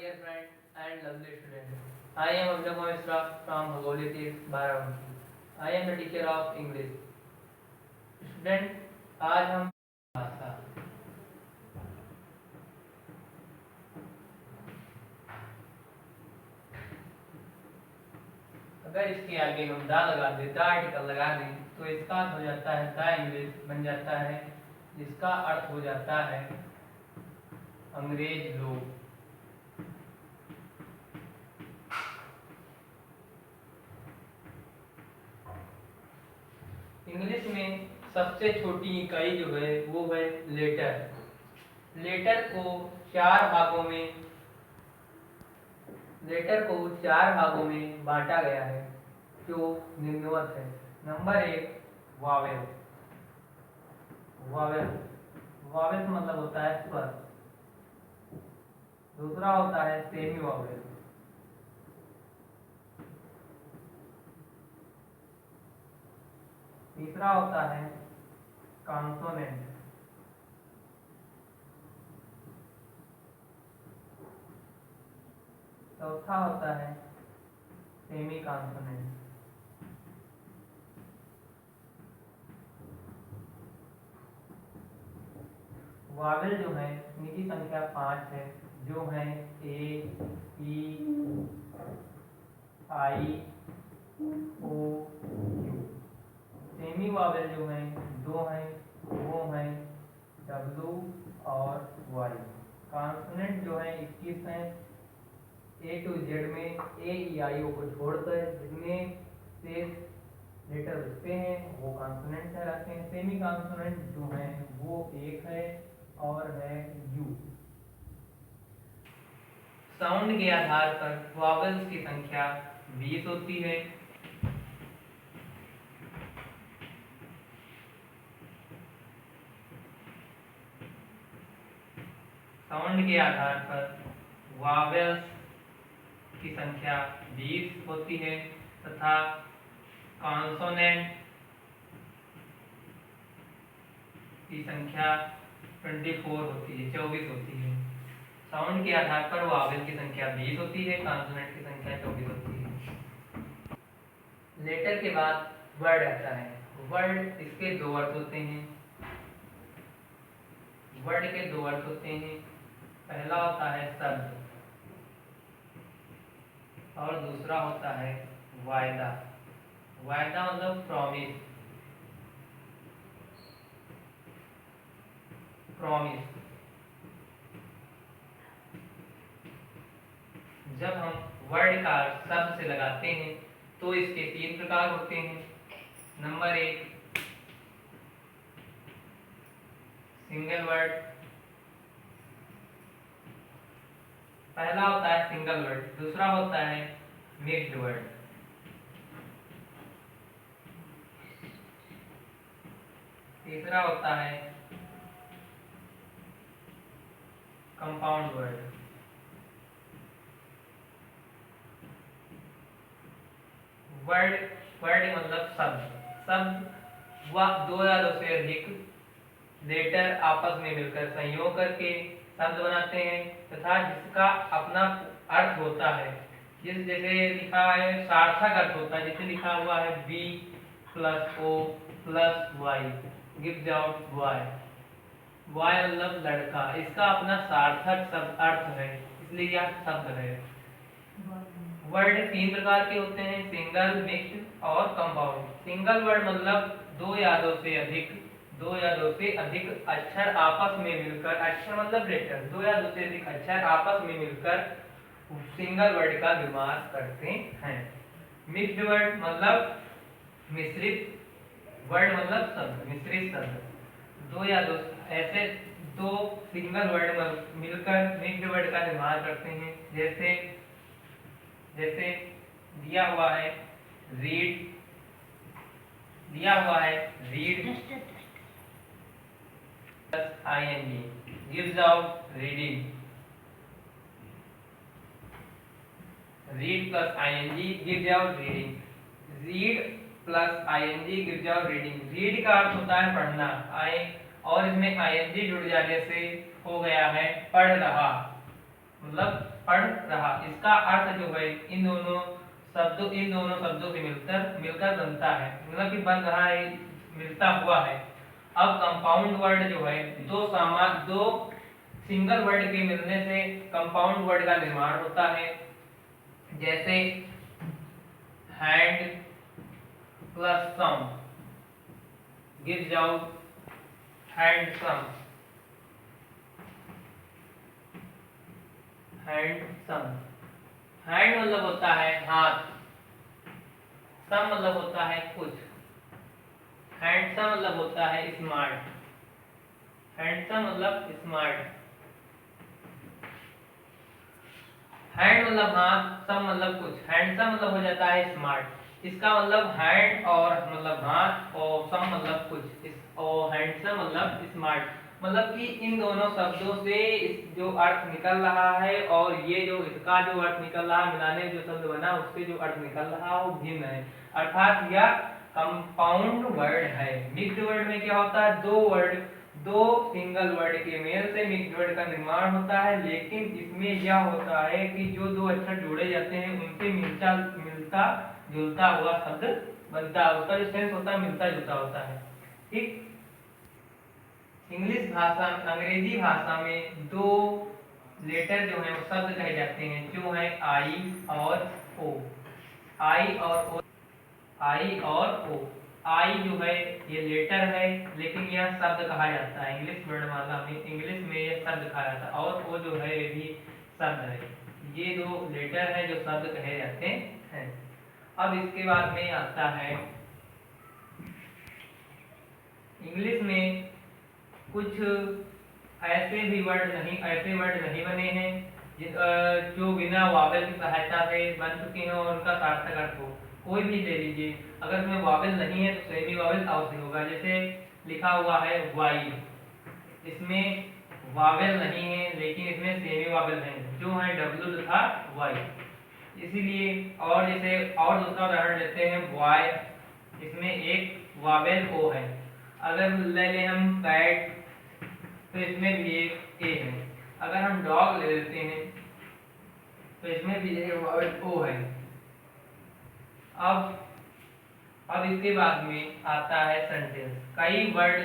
dear friend and lovely student. I am Abhinav Mishra from Bhagoli Tirth, Barabanki. I am the teacher of English. Student, आज हम भाषा अगर इसके आगे हम दा लगा दें, दा आर्टिकल लगा दें तो इसका अर्थ हो जाता है द इंग्लिश बन जाता है, जिसका अर्थ हो जाता है अंग्रेज लोग। इंग्लिश में सबसे छोटी इकाई जो है वो है लेटर। लेटर को चार भागों में बांटा गया है जो निम्नवत है। Number 1 Wavell. वावेल मतलब होता है स्वर। दूसरा होता है सेमी वावेल। तीसरा होता है कॉन्सोनेंट। चौथा होता है सेमी कॉन्सोनेंट। वावेल जो है इनकी संख्या 5 है, जो है ए, ई, आई, ओ, यू। सेमी वावेल जो है 2 हैं, वो हैं डब्ल्यू और वाई। कॉन्सोनेंट जो है 21 हैं, ए टू जेड में ए, ई, आई, ओ को छोड़कर जितने शेष लेटर बचते हैं वो कॉन्सोनेंट कहलाते हैं। सेमी कॉन्सोनेंट जो है वो एक है और है यू। साउंड के आधार पर वॉवेल्स की संख्या 20 होती है। साउंड के आधार पर वॉवेल्स की संख्या 20 होती है तथा कॉन्सोनेंट की संख्या 24 होती है, 24 होती है। साउंड के आधार पर वॉवेल की संख्या 20 होती है, कॉन्सोनेंट की संख्या 24 होती है। लेटर के बाद वर्ड आता है। वर्ड इसके दो अर्थ होते हैं। वर्ड के दो अर्थ होते हैं। पहला होता है शब्द और दूसरा होता है वायदा। वायदा मतलब प्रॉमिस। जब हम वर्ड का शब्द से लगाते हैं तो इसके 3 प्रकार होते हैं। Number 1 single word. पहला होता है सिंगल वर्ड, दूसरा होता है मिक्स्ड वर्ड। तीसरा होता है कंपाउंड वर्ड। वर्ड मतलब शब्द व 2 या 2 से अधिक लेटर आपस में मिलकर संयोग करके शब्द बनाते हैं तथा जिसका अपना अर्थ होता है। जैसे लिखा है सार्थक अर्थ होता है, जैसे लिखा हुआ है B plus O plus Y gives out Y. Y मतलब लड़का, इसका अपना सार्थक शब्द अर्थ है, इसलिए यह शब्द है। वर्ड 3 प्रकार के होते हैं, सिंगल, मिक्स्ड और कंपाउंड। सिंगल वर्ड मतलब 2 या 2 से अधिक अक्षर आपस में मिलकर, अक्षर मतलब लेटर, 2 या 2 से अधिक अक्षर आपस में मिलकर सिंगल वर्ड का निर्माण करते हैं। मिक्स्ड वर्ड मतलब मिश्रित वर्ड मतलब शब्द, मिश्रित शब्द। 2 या 2 ऐसे 2 सिंगल वर्ड मिलकर मिक्स्ड वर्ड का निर्माण करते हैं। जैसे दिया हुआ है read plus ing gives out reading। Read plus ing gives out reading। Read plus ing gives out reading। Read का अर्थ होता है पढ़ना, और इसमें ing जुड़ जाने से हो गया है पढ़ रहा, मतलब पढ़ रहा। इसका अर्थ जो है इन दोनों शब्दों से मिलकर बनता है, मतलब कि बन रहा है, मिलता हुआ है। अब कंपाउंड वर्ड जो है दो सिंगल वर्ड के मिलने से कंपाउंड वर्ड का निर्माण होता है। जैसे hand plus some gives out handsome. Handsome, hand मतलब होता है हाथ, सम मतलब होता है कुछ। हैंडसम मतलब होता है स्मार्ट। हैंडसम मतलब स्मार्ट। हैंड मतलब हाथ, सम मतलब कुछ, हैंडसम मतलब हो जाता है स्मार्ट। इसका मतलब हैंड और मतलब हाथ और सम मतलब कुछ और हैंडसम मतलब स्मार्ट, मतलब कि इन दोनों शब्दों से जो अर्थ निकल रहा है और ये जो इसका जो अर्थ निकल रहा है, मिलाने जो शब्द बना उससे जो अर्थ निकल रहा है वो भिन्न है, अर्थात यह कंपाउंड वर्ड है। मिक्स्ड वर्ड में क्या होता है, दो सिंगल वर्ड के मेल से मिक्स्ड वर्ड का निर्माण होता है, लेकिन इसमें यह होता है कि जो दो अक्षर जोड़े जाते हैं उनसे मिलता जुलता हुआ शब्द बनता है, उसका जो सेंस होता है मिलता जुलता होता है। ठीक, अंग्रेजी भाषा में दो लेटर जो है वो शब्द कहे जाते हैं, जो है आई और ओ। आई और ओ। आई जो है ये लेटर है, लेकिन यह शब्द कहा जाता है इंग्लिश वर्णमाला में, इंग्लिश में यह शब्द कहा जाता है, और ओ जो है ये भी शब्द है। ये दो लेटर है जो शब्द कहे जाते हैं। अब इसके बाद में आता है इंग्लिश में कुछ ऐसे वर्ड नहीं बने हैं जो बिना वावेल की सहायता से बन चुके हैं और उनका सार्थक अर्थ हो। कोई भी ले लीजिए, अगर इसमें वावेल नहीं है तो सेमी वावेल अवश्य होगा। जैसे लिखा हुआ है वाई, इसमें वावेल नहीं है लेकिन इसमें सेमी वावेल है, जो है डब्ल्यू तथा वाई, इसीलिए। और जैसे और दूसरा उदाहरण लेते हैं बॉय, इसमें एक वावेल ओ है। अगर ले लें हम कैट तो इसमें भी एक ए है। अगर हम डॉग ले लेते हैं तो इसमें भी एक वावेल ओ है। अब इसके बाद में आता है सेंटेंस। कई वर्ड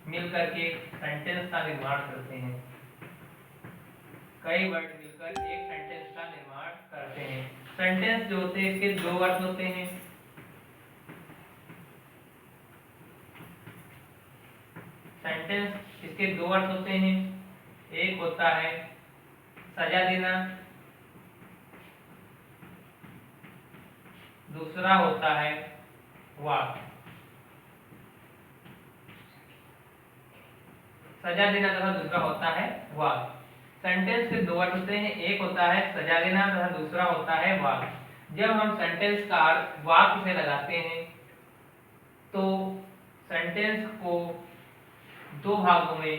मिलकर के सेंटेंस का निर्माण करते हैं। कई वर्ड मिलकर एक सेंटेंस का निर्माण करते हैं। सेंटेंस जो होते हैं इसके दो अर्थ होते हैं। सेंटेंस इसके दो अर्थ होते हैं। एक होता है सजा देना, दूसरा होता है वाक। सजा देना तथा दूसरा होता है वाक। सेंटेंस के दो अर्थ होते हैं, एक होता है सजा देना तथा दूसरा होता है वाक। जब हम सेंटेंस का अर्थ वाक से लगाते हैं तो सेंटेंस को दो भागों में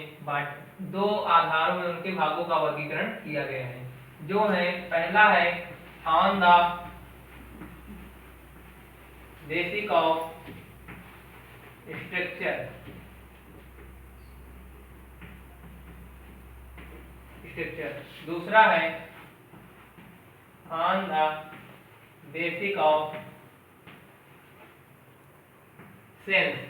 दो आधारों में उनके भागों का वर्गीकरण किया गया है, जो है पहला है on the basic of structure, दूसरा है on the basic of sense.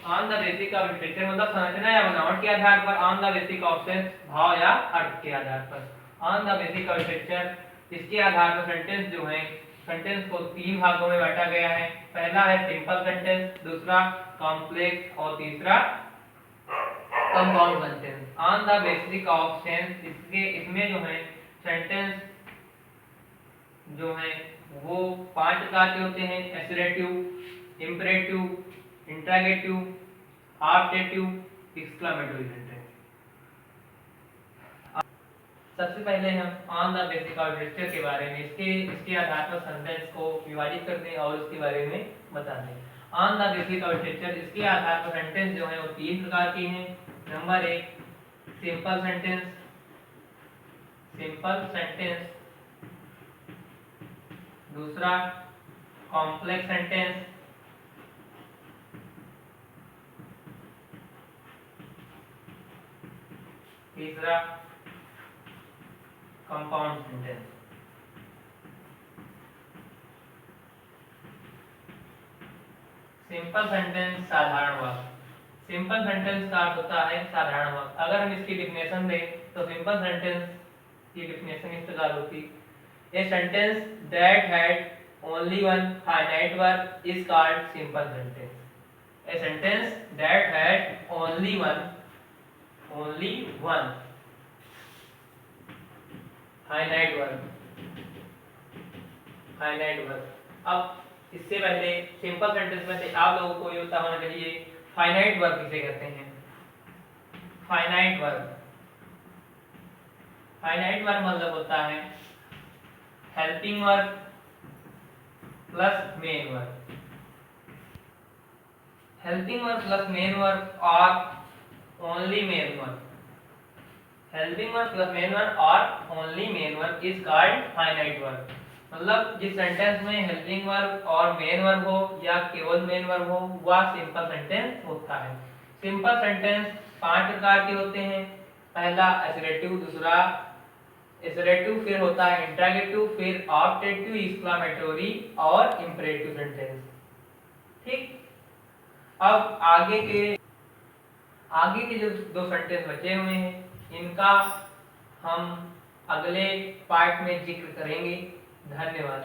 On the basic of structure मतलब संरचना या बनावट के आधार पर, on the basic of sense भाव या अर्थ के आधार पर। On the basic of structure, इसके आधार पर सेंटेंस जो है, सेंटेंस को तीन भागों में बांटा गया है। पहला है सिंपल सेंटेंस, दूसरा कॉम्प्लेक्स और तीसरा compound sentence. On the basic of sense, इसमें जो है सेंटेंस जो है वो 5 प्रकार के होते हैं: assertive, imperative, interrogative, objective, exclamatory sentence. सबसे पहले हम on the basic of structure के बारे में, इसके आधार पर सेंटेंस को विभाजित कर दें और उसके बारे में बता दें। On the basic of structure, इसके आधार पर सेंटेंस जो है वो 3 प्रकार के हैं। नंबर 1 सिंपल सेंटेंस, दूसरा कॉम्प्लेक्स सेंटेंस, तीसरा कंपाउंड सेंटेंस। सिंपल सेंटेंस साधारण वाक्य। सिंपल सेंटेंस का अर्थ होता है साधारण वाक्य। अगर हम इसकी डिफिनेशन दें तो सिंपल सेंटेंस की डिफिनेशन इस प्रकार होती: a sentence that had only one finite verb is called simple sentence. A sentence that had only one finite verb. अब इससे पहले सिंपल सेंटेंस में से आप लोगों को ये पता होना चाहिए फाइनाइट वर्ब किसे कहते हैं। फाइनाइट वर्ब मतलब होता है helping verb plus main verb. Helping verb plus main verb और only main verb. Helping verb plus main verb और only main verb is called finite verb. मतलब जिस सेंटेंस में हेल्पिंग वर्ब और मेन वर्ब हो या केवल मेन वर्ब हो वह सिंपल सेंटेंस होता है। सिंपल सेंटेंस 5 प्रकार के होते हैं। पहला असर्टिव, दूसरा असर्टिव, फिर होता है इंट्रोगेटिव, फिर ऑब्जेक्टिव, एक्सक्लेमेटरी और इंपेरेटिव सेंटेंस। ठीक, अब आगे के जो 2 सेंटेंस बचे हुए हैं इनका हम अगले पार्ट में जिक्र करेंगे। धन्यवाद।